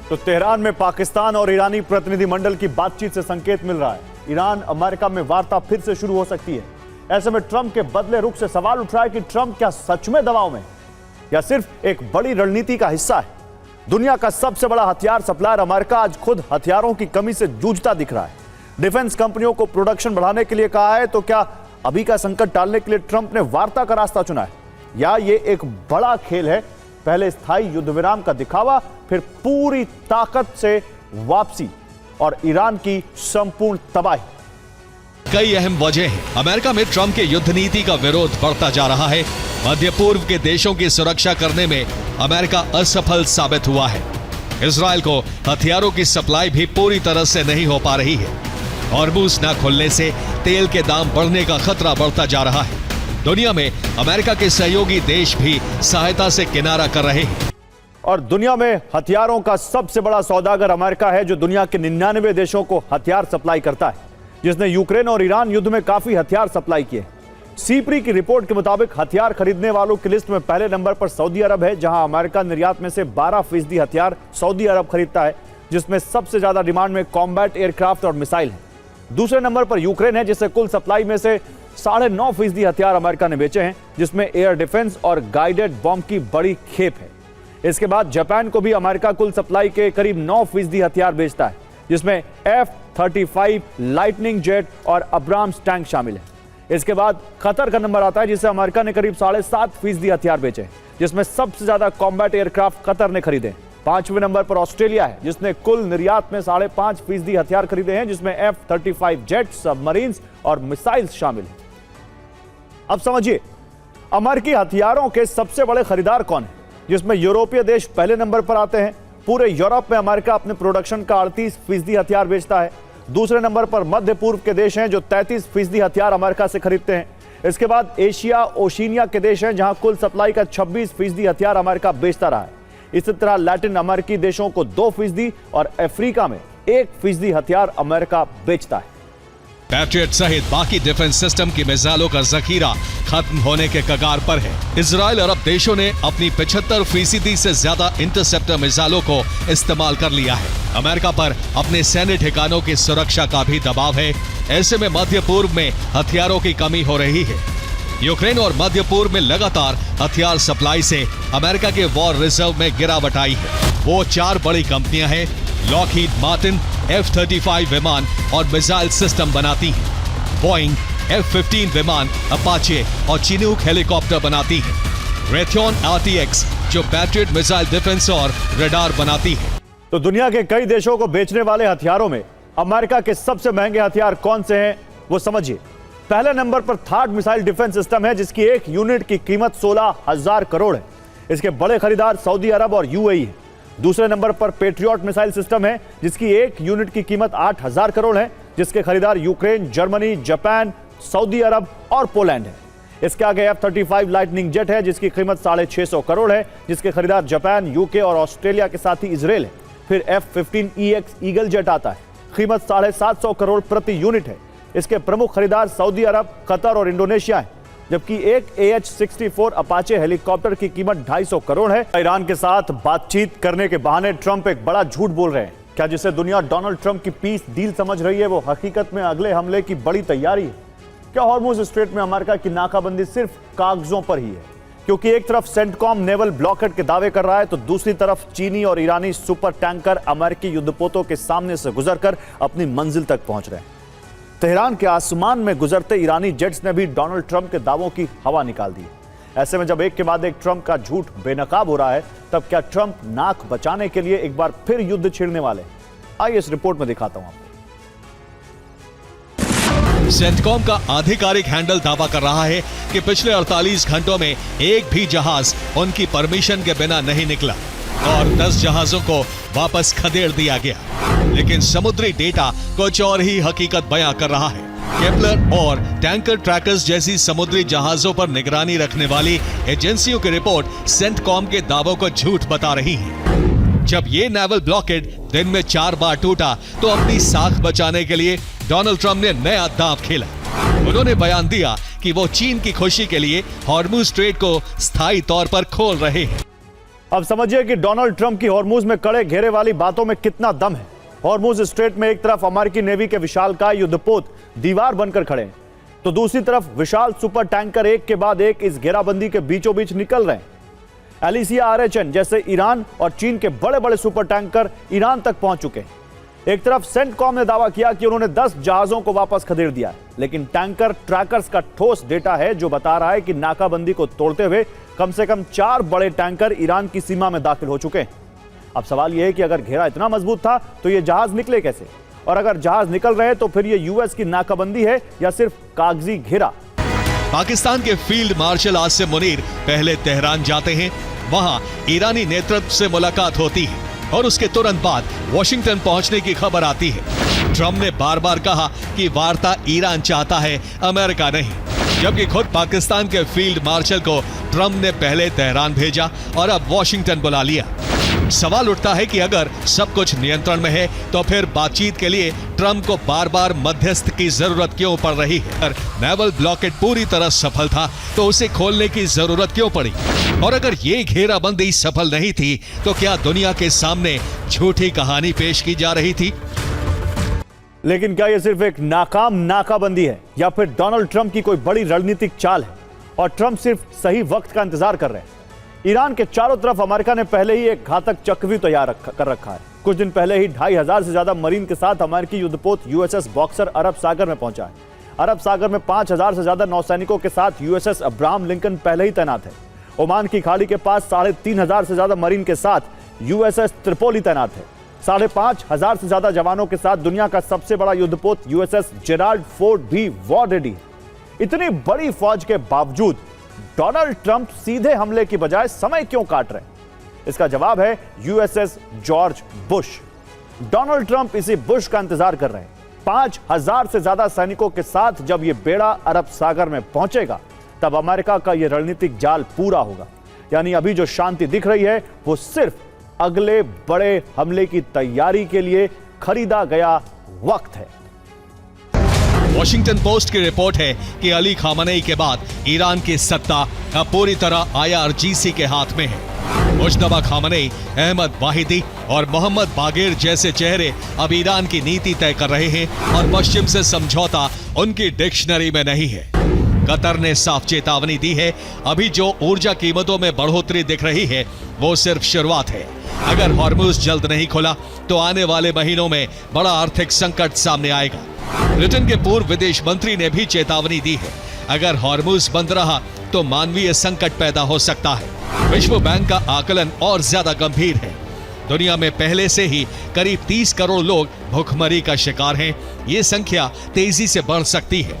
तो तेहरान में पाकिस्तान और ईरानी प्रतिनिधिमंडल की बातचीत से संकेत मिल रहा है। ईरान अमेरिका में वार्ता फिर से शुरू हो सकती है। ऐसे में ट्रंप के बदले रुख से सवाल उठ रहा है कि ट्रंप क्या सच में दबाव में या सिर्फ एक बड़ी रणनीति का हिस्सा है। दुनिया का सबसे बड़ा हथियार सप्लायर अमेरिका आज खुद हथियारों की कमी से जूझता दिख रहा है। डिफेंस कंपनियों को प्रोडक्शन बढ़ाने के लिए कहा है। तो क्या अभी का संकट टालने के लिए ट्रंप ने वार्ता का रास्ता चुना है या ये एक बड़ा खेल है? पहले स्थायी युद्ध विराम का दिखावा, फिर पूरी ताकत से वापसी और ईरान की संपूर्ण तबाही। कई अहम वजह हैं। अमेरिका में ट्रंप के युद्ध नीति का विरोध बढ़ता जा रहा है। मध्य पूर्व के देशों की सुरक्षा करने में अमेरिका असफल साबित हुआ है। इजराइल को हथियारों की सप्लाई भी पूरी तरह से नहीं हो पा रही है। हॉर्मुज़ न खुलने से तेल के दाम बढ़ने का खतरा बढ़ता जा रहा है। दुनिया में अमेरिका के सहयोगी देश भी सहायता से किनारा कर रहे हैं। और दुनिया में हथियारों का सबसे बड़ा सौदागर अमेरिका है, जो दुनिया के 99 देशों को हथियार सप्लाई करता है, जिसने यूक्रेन और ईरान युद्ध में काफी हथियार सप्लाई किए। सीप्री की रिपोर्ट के मुताबिक हथियार खरीदने वालों की लिस्ट में पहले नंबर पर सऊदी अरब है, जहां अमेरिका निर्यात में से 12% हथियार सऊदी अरब खरीदता है, जिसमें सबसे ज्यादा डिमांड में कॉम्बैट एयरक्राफ्ट और मिसाइल है। दूसरे नंबर पर यूक्रेन है, जिससे कुल सप्लाई में से 9.5% हथियार अमेरिका ने बेचे हैं, जिसमें एयर डिफेंस और गाइडेड बॉम्ब की बड़ी खेप है। इसके बाद जापान को भी अमेरिका कुल सप्लाई के करीब 9% हथियार बेचता है, जिसमें F-35 लाइटनिंग जेट और अब्राम्स टैंक शामिल है। इसके बाद कतर का नंबर आता है, जिसे अमेरिका ने करीब 7.5% हथियार बेचे, जिसमें सबसे ज्यादा कॉम्बैट एयरक्राफ्ट कतर ने खरीदे। 5वें नंबर पर ऑस्ट्रेलिया है, जिसने कुल निर्यात में 5.5% हथियार खरीदे हैं, जिसमें F-35 जेट, सबमरीन्स और मिसाइल्स शामिल हैं। अब समझिए अमेरिकी हथियारों के सबसे बड़े खरीदार कौन है, जिसमें यूरोपीय देश पहले नंबर पर आते हैं। पूरे यूरोप में अमेरिका अपने प्रोडक्शन का 38% हथियार बेचता है। दूसरे नंबर पर मध्य पूर्व के देश हैं, जो 33% हथियार अमेरिका से खरीदते हैं। इसके बाद एशिया ओशिनिया के देश हैं, जहां कुल सप्लाई का 26% हथियार अमेरिका बेचता रहा है। इसी तरह लैटिन अमेरिकी देशों को 2% और अफ्रीका में 1% हथियार अमेरिका बेचता है। पैट्रियट सहित बाकी डिफेंस सिस्टम की मिसाइलों का जखीरा खत्म होने के कगार पर है। इजराइल अरब देशों ने अपनी 75% से ज्यादा इंटरसेप्टर मिसाइलों को इस्तेमाल कर लिया है। अमेरिका पर अपने सैन्य ठिकानों की सुरक्षा का भी दबाव है। ऐसे में मध्य पूर्व में हथियारों की कमी हो रही है। यूक्रेन और मध्य पूर्व में लगातार हथियार सप्लाई से अमेरिका के वॉर रिजर्व में गिरावट आई है। वो 4 बड़ी कंपनियां हैं। लॉकहीड मार्टिन F-35 विमान और मिसाइल सिस्टम बनाती है। बोइंग F-15 विमान, अपाचे और चिनूक हेलीकॉप्टर बनाती है। रेथ्योन RTX जो पैट्रियट मिसाइल डिफेंस और रडार बनाती है। तो दुनिया के कई देशों को बेचने वाले हथियारों में अमेरिका के सबसे महंगे हथियार कौन से हैं, वो समझिए। पहले नंबर पर थार्ड मिसाइल डिफेंस सिस्टम है, जिसकी एक यूनिट की कीमत 16,000 करोड़ है। इसके बड़े खरीदार सऊदी अरब और UAE है। दूसरे नंबर पर पेट्रियट मिसाइल सिस्टम है, जिसकी एक यूनिट की कीमत 8,000 करोड़ है, जिसके खरीदार यूक्रेन, जर्मनी, जापान, सऊदी अरब और पोलैंड है। इसके आगे F-35 लाइटनिंग जेट है, जिसकी कीमत 650 करोड़ है, जिसके खरीदार जापान, UK और ऑस्ट्रेलिया के साथ ही इजराइल है। फिर F-15EX ईगल जेट आता है, कीमत 750 करोड़ प्रति यूनिट है। इसके प्रमुख खरीदार सऊदी अरब, कतर और इंडोनेशिया है, जबकि एक AH-64 अपाचे हेलीकॉप्टर की कीमत 250 करोड़ है। ईरान के साथ बातचीत करने के बहाने ट्रंप एक बड़ा झूठ बोल रहे हैं। क्या जिसे दुनिया डोनाल्ड ट्रंप की पीस डील समझ रही है, वो हकीकत में अगले हमले की बड़ी तैयारी है? क्या हॉर्मुज़ स्ट्रेट में अमेरिका की नाकाबंदी सिर्फ कागजों पर ही है? क्योंकि एक तरफ सेंटकॉम नेवल ब्लॉकेड के दावे कर रहा है, तो दूसरी तरफ चीनी और ईरानी सुपर टैंकर अमेरिकी युद्धपोतों के सामने से गुजरकर अपनी मंजिल तक पहुंच रहे हैं। तेहरान के आसमान में गुजरते ईरानी जेट्स ने भी डोनाल्ड ट्रंप के दावों की हवा निकाल दी। ऐसे में जब एक के बाद एक ट्रंप का झूठ बेनकाब हो रहा है, तब क्या ट्रंप नाक बचाने के लिए एक बार फिर युद्ध छेड़ने वाले? आइए इस रिपोर्ट में दिखाता हूं आपको। सेंटकॉम का आधिकारिक हैंडल दावा कर रहा है कि पिछले 48 घंटों में एक भी जहाज उनकी परमिशन के बिना नहीं निकला और 10 जहाजों को वापस खदेड़ दिया गया। लेकिन समुद्री डेटा कुछ और ही हकीकत बयां कर रहा है। केपलर और टैंकर ट्रैकर्स जैसी समुद्री जहाजों पर निगरानी रखने वाली एजेंसियों की रिपोर्ट सेंटकॉम के दावों को झूठ बता रही है। जब ये नेवल ब्लॉकेड दिन में 4 बार टूटा, तो अपनी साख बचाने के लिए डोनाल्ड ट्रंप ने नया दांव खेला। उन्होंने बयान दिया कि वो चीन की खुशी के लिए हॉर्मुज़ स्ट्रेट को स्थायी तौर पर खोल रहे हैं। अब समझिए कि डोनाल्ड ट्रंप की हॉर्मुज में कड़े घेरे वाली बातों में कितना दम है। हॉर्मुज स्ट्रेट में एक तरफ अमेरिकी नेवी के विशालकाय युद्धपोत दीवार बनकर खड़े हैं, तो दूसरी तरफ विशाल सुपर टैंकर एक के बाद एक इस घेराबंदी के बीचों बीच निकल रहे हैं। एलिसिया RHN जैसे ईरान और चीन के बड़े बड़े सुपर टैंकर ईरान तक पहुंच चुके हैं। एक तरफ सेंटकॉम ने दावा किया कि उन्होंने 10 जहाजों को वापस खदेड़ दिया है, लेकिन टैंकर ट्रैकर्स का ठोस डेटा है जो बता रहा है कि नाकाबंदी को तोड़ते हुए कम से कम 4 बड़े टैंकर ईरान की सीमा में दाखिल हो चुके हैं। अब सवाल यह है कि अगर घेरा इतना मजबूत था तो ये जहाज निकले कैसे, और अगर जहाज निकल रहे तो फिर ये यूएस की नाकाबंदी है या सिर्फ कागजी घेरा। पाकिस्तान के फील्ड मार्शल आसिम मुनीर पहले तेहरान जाते हैं, वहां ईरानी नेतृत्व से मुलाकात होती है और उसके तुरंत बाद वॉशिंगटन पहुंचने की खबर आती है। ट्रंप ने बार बार कहा कि वार्ता ईरान चाहता है, अमेरिका नहीं, जबकि खुद पाकिस्तान के फील्ड मार्शल को ट्रंप ने पहले तेहरान भेजा और अब वॉशिंगटन बुला लिया। सवाल उठता है कि अगर सब कुछ नियंत्रण में है तो फिर बातचीत के लिए ट्रंप को बार बार मध्यस्थ की जरूरत क्यों पड़ रही है? अगर नेवल ब्लॉकेट पूरी तरह सफल था तो उसे खोलने की जरूरत क्यों पड़ी? और अगर ये घेराबंदी सफल नहीं थी तो क्या दुनिया के सामने झूठी कहानी पेश की जा रही थी? लेकिन क्या यह सिर्फ एक नाकाम नाकाबंदी है या फिर डोनाल्ड ट्रंप की कोई बड़ी रणनीतिक चाल है और ट्रंप सिर्फ सही वक्त का इंतजार कर रहे हैं? ईरान के चारों तरफ अमेरिका ने पहले ही एक घातक चक्रव्यूह तैयार कर रखा है। कुछ दिन पहले ही 2500 से ज्यादा मरीन के साथ अमेरिकी युद्धपोत USS बॉक्सर अरब सागर में पहुंचा है। अरब सागर में 5000 से ज्यादा नौसैनिकों के साथ USS अब्राहम लिंकन पहले ही तैनात है। ओमान की खाड़ी के पास 3500 से ज्यादा मरीन के साथ USS त्रिपोली तैनात है। 5500 से ज्यादा जवानों के साथ दुनिया का सबसे बड़ा युद्धपोत USS जेराल्ड फोर्ड भी वॉर रेडी है। इतनी बड़ी फौज के बावजूद डोनाल्ड ट्रंप सीधे हमले की बजाय समय क्यों काट रहे हैं? इसका जवाब है USS George Bush. Donald Trump इसी बुश का इंतजार कर रहे हैं। 5000 से ज्यादा सैनिकों के साथ जब यह बेड़ा अरब सागर में पहुंचेगा तब अमेरिका का यह रणनीतिक जाल पूरा होगा। यानी अभी जो शांति दिख रही है वो सिर्फ अगले बड़े हमले की तैयारी के लिए खरीदा गया वक्त है। वॉशिंगटन पोस्ट की रिपोर्ट है कि अली खामनेई के बाद ईरान की सत्ता अब पूरी तरह IRGC के हाथ में है। मुज्तबा खामनेई, अहमद वाहिदी और मोहम्मद बागेर जैसे चेहरे अब ईरान की नीति तय कर रहे हैं और पश्चिम से समझौता उनकी डिक्शनरी में नहीं है। कतर ने साफ चेतावनी दी है, अभी जो ऊर्जा कीमतों में बढ़ोतरी दिख रही है वो सिर्फ शुरुआत है। अगर हॉर्मुज जल्द नहीं खुला तो आने वाले महीनों में बड़ा आर्थिक संकट सामने आएगा। ब्रिटेन के पूर्व विदेश मंत्री ने भी चेतावनी दी है, अगर हॉर्मुज बंद रहा तो मानवीय संकट पैदा हो सकता है। विश्व बैंक का आकलन और ज्यादा गंभीर है। दुनिया में पहले से ही करीब 30 करोड़ लोग भूखमरी का शिकार हैं। ये संख्या तेजी से बढ़ सकती है।